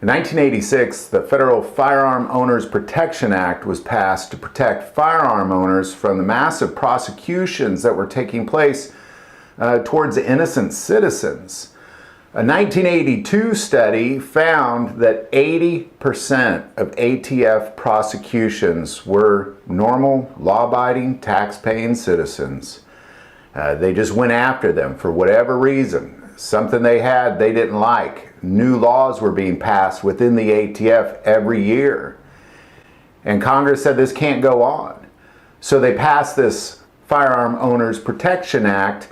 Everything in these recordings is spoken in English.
In 1986, the Federal Firearm Owners Protection Act was passed to protect firearm owners from the massive prosecutions that were taking place towards innocent citizens. A 1982 study found that 80% of ATF prosecutions were normal, law-abiding, tax-paying citizens. They just went after them for whatever reason. Something they had they didn't like. New laws were being passed within the ATF every year. And Congress said this can't go on. So they passed this Firearm Owners Protection Act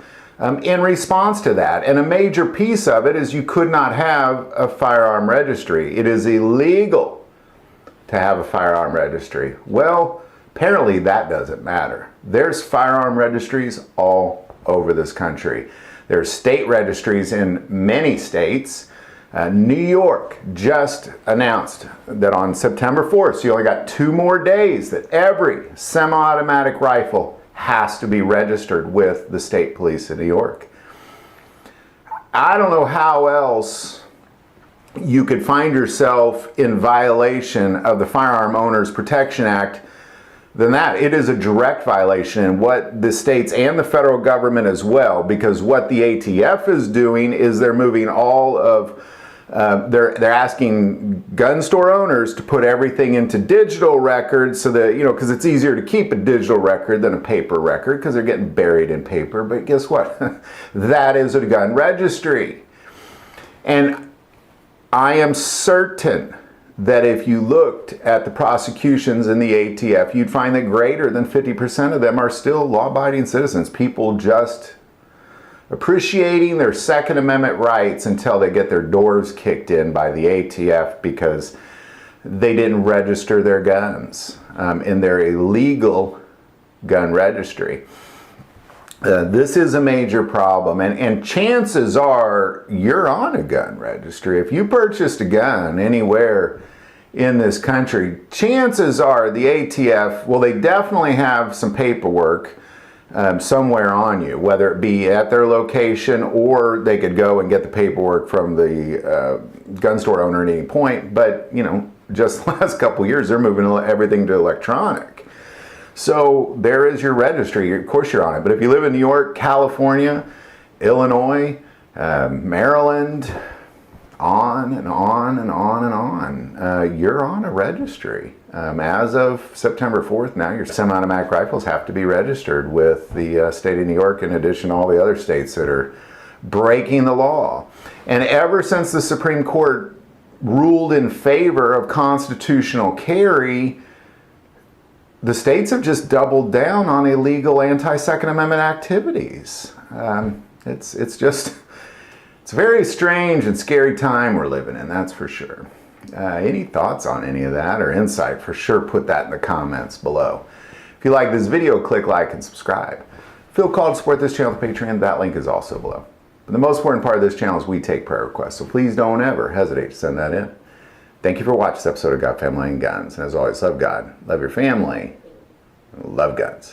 in response to that. And a major piece of it is you could not have a firearm registry. It is illegal to have a firearm registry. Well, apparently that doesn't matter. There's firearm registries all over this country. There's state registries in many states. New York just announced that on September 4th, so you only got 2 more days, that every semi-automatic rifle has to be registered with the state police in New York. I don't know how else you could find yourself in violation of the Firearm Owners Protection Act than that. It is a direct violation, and what the states and the federal government as well, because what the ATF is doing is they're moving all of they're asking gun store owners to put everything into digital records so that, because it's easier to keep a digital record than a paper record because they're getting buried in paper. But guess what? That is a gun registry. And I am certain that if you looked at the prosecutions in the ATF, you'd find that greater than 50% of them are still law-abiding citizens. People just appreciating their Second Amendment rights until they get their doors kicked in by the ATF because they didn't register their guns in their illegal gun registry. This is a major problem, and chances are you're on a gun registry. If you purchased a gun anywhere in this country, chances are the ATF, well, they definitely have some paperwork somewhere on you, whether it be at their location or they could go and get the paperwork from the gun store owner at any point. But, just the last couple of years, they're moving everything to electronic. So there is your registry. Of course you're on it. But if you live in New York, California, Illinois, Maryland, on and on and on and on, you're on a registry. As of September 4th, now your semi-automatic rifles have to be registered with the state of New York, in addition to all the other states that are breaking the law. And ever since the Supreme Court ruled in favor of constitutional carry, the states have just doubled down on illegal anti-Second Amendment activities. It's a very strange and scary time we're living in, that's for sure. Any thoughts on any of that or insight, for sure put that in the comments below. If you like this video, click like and subscribe. Feel called to support this channel with Patreon, that link is also below. But the most important part of this channel is we take prayer requests, so please don't ever hesitate to send that in. Thank you for watching this episode of God, Family, and Guns. And as always, love God, love your family, love guns.